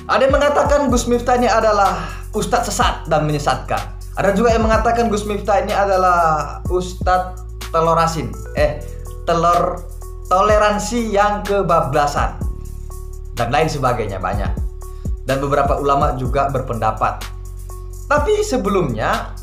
Ada yang mengatakan Gus Miftah ini adalah ustadz sesat dan menyesatkan. Ada juga yang mengatakan Gus Miftah ini adalah ustadz toleransi yang kebablasan dan lain sebagainya, banyak. Dan beberapa ulama juga berpendapat. Tapi sebelumnya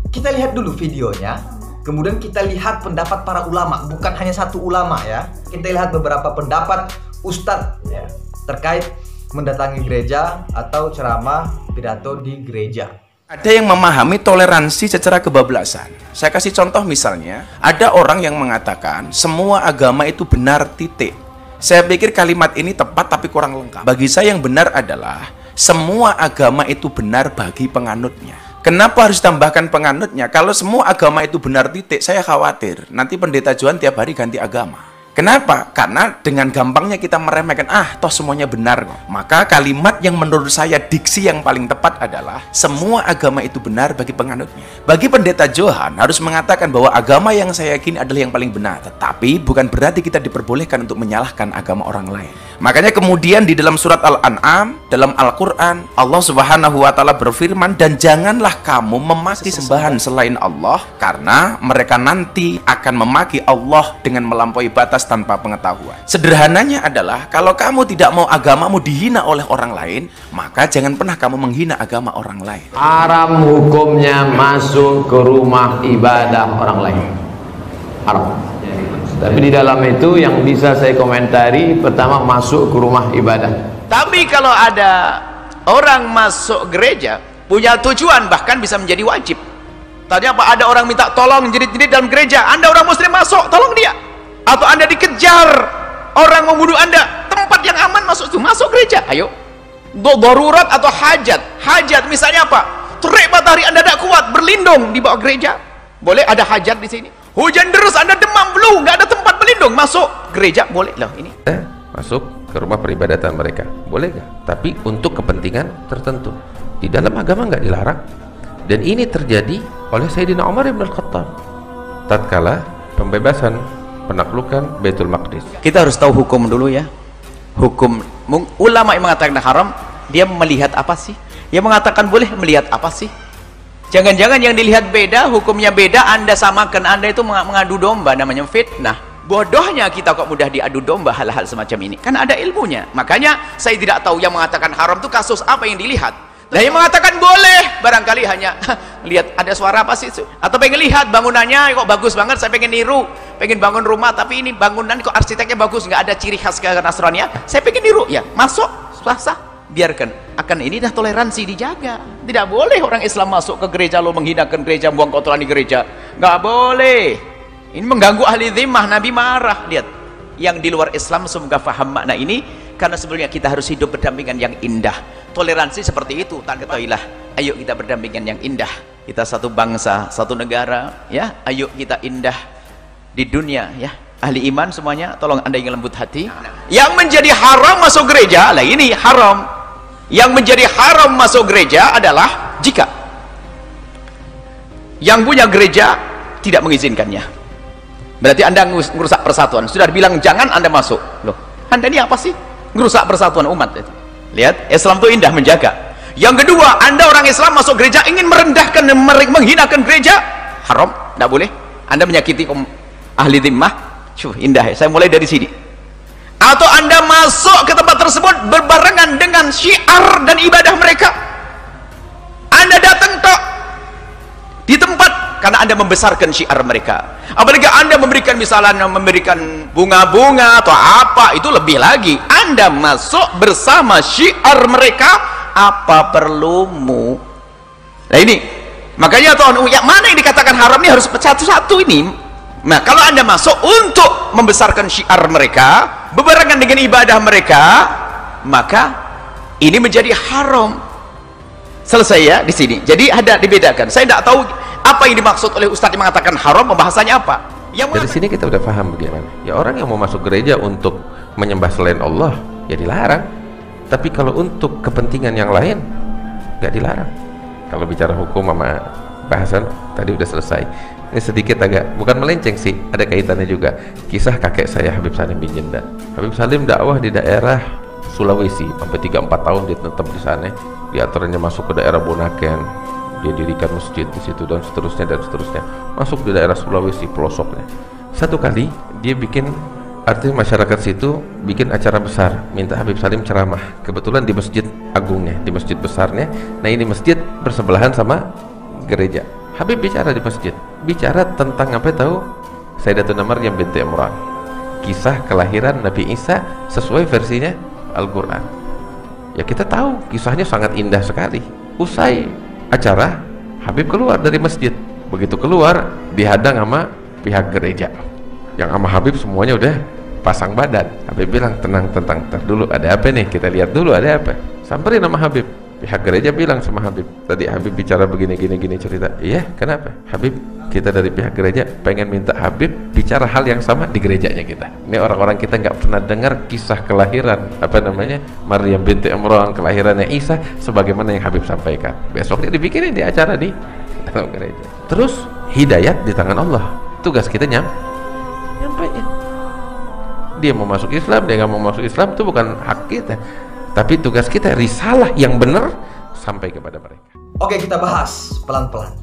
kita lihat dulu videonya, kemudian kita lihat pendapat para ulama, bukan hanya satu ulama ya. Kita lihat beberapa pendapat ustadz ya, terkait mendatangi gereja atau ceramah pidato di gereja. Ada yang memahami toleransi secara kebablasan. Saya kasih contoh misalnya, ada orang yang mengatakan semua agama itu benar titik. Saya pikir kalimat ini tepat tapi kurang lengkap. Bagi saya yang benar adalah semua agama itu benar bagi penganutnya. Kenapa harus tambahkan penganutnya? Kalau semua agama itu benar titik, saya khawatir nanti pendeta Johan tiap hari ganti agama. Kenapa? Karena dengan gampangnya kita meremehkan, toh semuanya benar kok. Maka kalimat yang menurut saya diksi yang paling tepat adalah semua agama itu benar bagi penganutnya. Bagi pendeta Johan harus mengatakan bahwa agama yang saya yakini adalah yang paling benar. Tetapi bukan berarti kita diperbolehkan untuk menyalahkan agama orang lain. Makanya kemudian di dalam surat Al-An'am, dalam Al-Quran, Allah Subhanahu wa Ta'ala berfirman, dan janganlah kamu memaki sembahan selain Allah, karena mereka nanti akan memaki Allah dengan melampaui batas tanpa pengetahuan. Sederhananya adalah, kalau kamu tidak mau agamamu dihina oleh orang lain, maka jangan pernah kamu menghina agama orang lain. Haram hukumnya masuk ke rumah ibadah orang lain. Haram. Tapi di dalam itu yang bisa saya komentari, pertama masuk ke rumah ibadah. Tapi kalau ada orang masuk gereja punya tujuan, bahkan bisa menjadi wajib. Tadi apa? Ada orang minta tolong jerit-jerit dalam gereja, Anda orang muslim masuk, tolong dia. Atau Anda dikejar orang membunuh Anda, tempat yang aman masuk gereja. Ayo. Darurat atau hajat. Hajat misalnya apa? Terik matahari Anda tidak kuat, berlindung di bawah gereja. Boleh, ada hajat di sini. Hujan deras Anda demam flu, nggak ada tempat berlindung, masuk gereja boleh loh ini. Masuk ke rumah peribadatan mereka, boleh nggak? Tapi untuk kepentingan tertentu. Di dalam agama nggak dilarang. Dan ini terjadi oleh Sayyidina Umar ibn Al-Khattab tatkala pembebasan penaklukan Baitul Maqdis. Kita harus tahu hukum dulu ya. Hukum ulama yang mengatakan haram, dia melihat apa sih? Yang mengatakan boleh melihat apa sih? Jangan-jangan yang dilihat beda, hukumnya beda, Anda samakan, Anda itu mengadu domba, namanya fitnah. Bodohnya kita kok mudah diadu domba hal-hal semacam ini. Kan ada ilmunya. Makanya saya tidak tahu yang mengatakan haram itu kasus apa yang dilihat. Nah, yang mengatakan boleh, barangkali hanya lihat ada suara apa sih itu? Atau pengen lihat bangunannya kok bagus banget, saya pengen niru, pengen bangun rumah tapi ini bangunan kok arsiteknya bagus, nggak ada ciri khas Nasrani, saya pengen niru, ya masuk, sah. Biarkan, akan ini dah toleransi dijaga. Tidak boleh orang Islam masuk ke gereja lo menghinakan gereja, buang kotoran di gereja, nggak boleh. Ini mengganggu ahli zimmah, Nabi marah. Lihat, yang di luar Islam semoga faham makna ini, karena sebelumnya kita harus hidup berdampingan yang indah. Toleransi seperti itu, ketahuilah. Ayo kita berdampingan yang indah. Kita satu bangsa, satu negara, ya. Ayo kita indah di dunia, ya. Ahli iman semuanya, tolong Anda yang lembut hati. Yang menjadi haram masuk gereja, lah ini haram. Yang menjadi haram masuk gereja adalah jika yang punya gereja tidak mengizinkannya. Berarti Anda merusak persatuan. Sudah dibilang jangan, Anda masuk. Loh, Anda ini apa sih? Merusak persatuan umat. Lihat, Islam itu indah menjaga. Yang kedua, Anda orang Islam masuk gereja ingin merendahkan, menghinakan gereja, haram, tidak boleh. Anda menyakiti ahli zimmah. Indah ya. Saya mulai dari sini. Atau Anda masuk ke tempat tersebut berbarengan dengan syiar dan ibadah mereka. Anda datang tok di tempat karena Anda membesarkan syiar mereka. Apalagi Anda memberikan, misalnya memberikan bunga-bunga atau apa, itu lebih lagi. Anda masuk bersama syiar mereka, apa perlumu? Nah ini, makanya yang mana yang dikatakan haram ini harus satu-satu ini. Nah, kalau Anda masuk untuk membesarkan syiar mereka, berbarengan dengan ibadah mereka, maka ini menjadi haram. Selesai ya di sini. Jadi ada dibedakan. Saya tidak tahu apa yang dimaksud oleh Ustadz yang mengatakan haram, pembahasannya apa. Dari sini kita udah paham bagaimana. Ya, orang yang mau masuk gereja untuk menyembah selain Allah, ya dilarang. Tapi kalau untuk kepentingan yang lain, nggak dilarang. Kalau bicara hukum sama bahasan tadi udah selesai. Ini sedikit agak, bukan melenceng sih, ada kaitannya juga. Kisah kakek saya Habib Salim bin Jenda. Habib Salim dakwah di daerah Sulawesi sampai 3-4 tahun dia tetap di sana. Di antaranya masuk ke daerah Bonaken, dia dirikan masjid di situ dan seterusnya. Masuk di daerah Sulawesi pelosoknya. Satu kali dia bikin, artinya masyarakat situ bikin acara besar, minta Habib Salim ceramah. Kebetulan di masjid agungnya, di masjid besarnya. Nah ini masjid bersebelahan sama gereja. Habib bicara di masjid, bicara tentang apa tahu? Sayyidatuna Maryam binti Imran, kisah kelahiran Nabi Isa sesuai versinya Al-Quran. Ya kita tahu kisahnya sangat indah sekali. Usai acara, Habib keluar dari masjid. Begitu keluar, dihadang sama pihak gereja. Yang sama Habib semuanya udah pasang badan. Habib bilang, tenang, dulu ada apa nih? Kita lihat dulu ada apa. Samperin sama Habib. Pihak gereja bilang sama Habib, tadi Habib bicara begini cerita. Iya, kenapa? Habib, kita dari pihak gereja pengen minta Habib bicara hal yang sama di gerejanya kita. Ini orang-orang kita nggak pernah dengar kisah kelahiran Maryam binti Imran, kelahirannya Isa sebagaimana yang Habib sampaikan. Besoknya dibikinin di acara di dalam gereja. Terus hidayat di tangan Allah. Tugas kita nyampein. Dia mau masuk Islam, dia nggak mau masuk Islam, itu bukan hak kita. Tapi tugas kita risalah yang benar sampai kepada mereka. Oke, kita bahas pelan-pelan.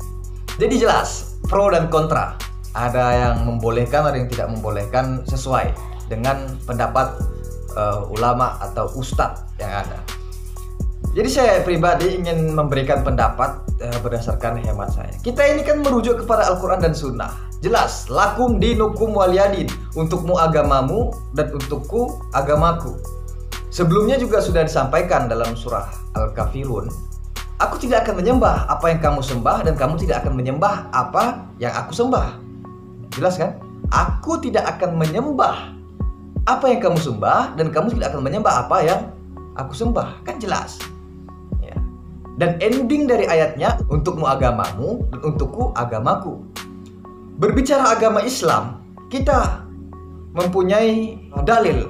Jadi jelas pro dan kontra. Ada yang membolehkan, ada yang tidak membolehkan sesuai dengan pendapat ulama atau ustadz yang ada. Jadi saya pribadi ingin memberikan pendapat berdasarkan hemat saya. Kita ini kan merujuk kepada Al-Quran dan Sunnah. Jelas, lakum dinukum waliyadin. Untukmu agamamu dan untukku agamaku. Sebelumnya juga sudah disampaikan dalam surah Al-Kafirun, aku tidak akan menyembah apa yang kamu sembah dan kamu tidak akan menyembah apa yang aku sembah. Jelas kan? Aku tidak akan menyembah apa yang kamu sembah dan kamu tidak akan menyembah apa yang aku sembah. Kan jelas. Ya. Dan ending dari ayatnya, untukmu agamamu dan untukku agamaku. Berbicara agama Islam, kita mempunyai dalil.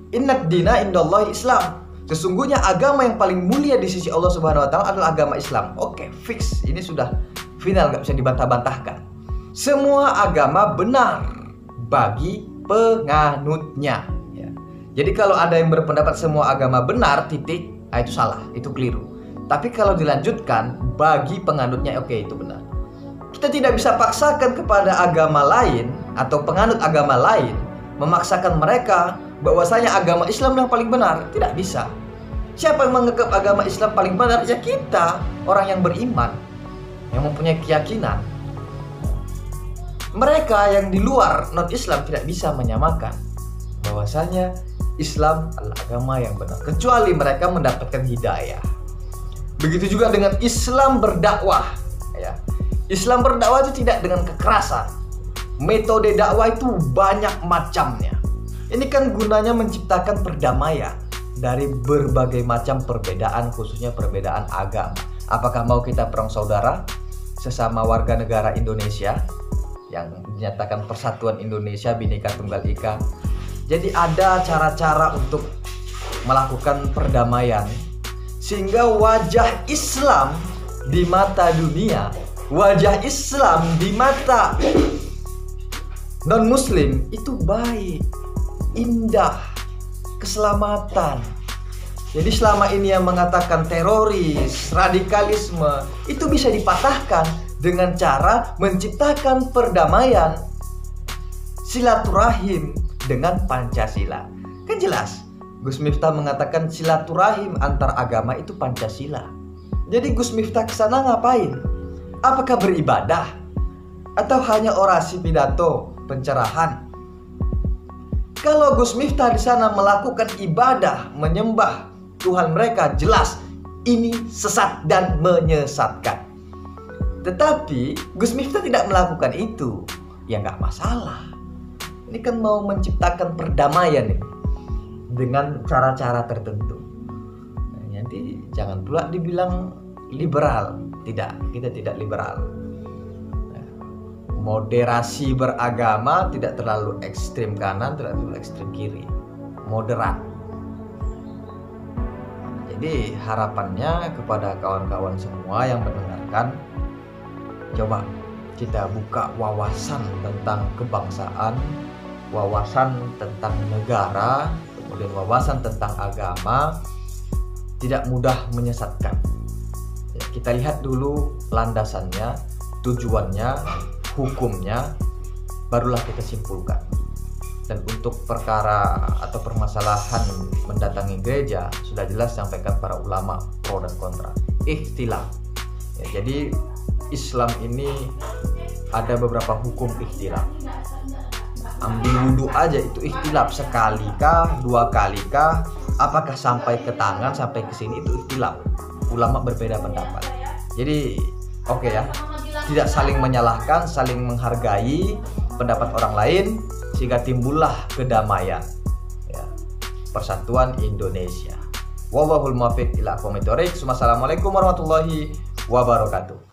Innad dina indallahi Islam. Sesungguhnya agama yang paling mulia di sisi Allah Subhanahu wa taala adalah agama Islam. Oke, fix. Ini sudah final, nggak bisa dibantah-bantahkan. Semua agama benar bagi penganutnya. Ya. Jadi kalau ada yang berpendapat semua agama benar, titik, itu salah, itu keliru. Tapi kalau dilanjutkan bagi penganutnya, oke, itu benar. Kita tidak bisa paksakan kepada agama lain atau penganut agama lain, memaksakan mereka bahwasanya agama Islam yang paling benar. Tidak bisa. Siapa yang menganggap agama Islam paling benar? Ya kita, orang yang beriman, yang mempunyai keyakinan. Mereka yang di luar non-Islam tidak bisa menyamakan bahwasanya Islam adalah agama yang benar, kecuali mereka mendapatkan hidayah. Begitu juga dengan Islam berdakwah. Ya. Islam berdakwah itu tidak dengan kekerasan. Metode dakwah itu banyak macamnya. Ini kan gunanya menciptakan perdamaian dari berbagai macam perbedaan, khususnya perbedaan agama. Apakah mau kita perang saudara sesama warga negara Indonesia yang dinyatakan Persatuan Indonesia Bhinneka Tunggal Ika? Jadi ada cara-cara untuk melakukan perdamaian sehingga wajah Islam di mata dunia, wajah Islam di mata non-Muslim itu baik, indah, keselamatan. Jadi selama ini yang mengatakan teroris, radikalisme, itu bisa dipatahkan dengan cara menciptakan perdamaian, silaturahim dengan Pancasila. Kan jelas, Gus Miftah mengatakan silaturahim antar agama itu Pancasila. Jadi Gus Miftah kesana ngapain? Apakah beribadah? Atau hanya orasi pidato, pencerahan? Kalau Gus Miftah di sana melakukan ibadah, menyembah Tuhan mereka, jelas ini sesat dan menyesatkan. Tetapi Gus Miftah tidak melakukan itu, ya nggak masalah. Ini kan mau menciptakan perdamaian ini dengan cara-cara tertentu. Nah, nanti jangan pula dibilang liberal. Tidak, kita tidak liberal. Moderasi beragama, tidak terlalu ekstrim kanan, tidak terlalu ekstrim kiri, moderat. Jadi harapannya kepada kawan-kawan semua yang mendengarkan, coba kita buka wawasan tentang kebangsaan, wawasan tentang negara, kemudian wawasan tentang agama tidak mudah menyesatkan. Ya, kita lihat dulu landasannya, tujuannya, hukumnya, barulah kita simpulkan. Dan untuk perkara atau permasalahan mendatangi gereja sudah jelas sampaikan para ulama pro dan kontra. Ikhtilaf. Ya, jadi Islam ini ada beberapa hukum ikhtilaf. Ambil wudhu aja itu ikhtilaf, sekali kah, 2 kali kah, apakah sampai ke tangan, sampai ke sini, itu ikhtilaf. Ulama berbeda pendapat. Jadi oke ya, tidak saling menyalahkan, saling menghargai pendapat orang lain sehingga timbullah kedamaian, ya, persatuan Indonesia. Wallahul muwaffiq ila aqwamit thoriq. Wassalamualaikum warahmatullahi wabarakatuh.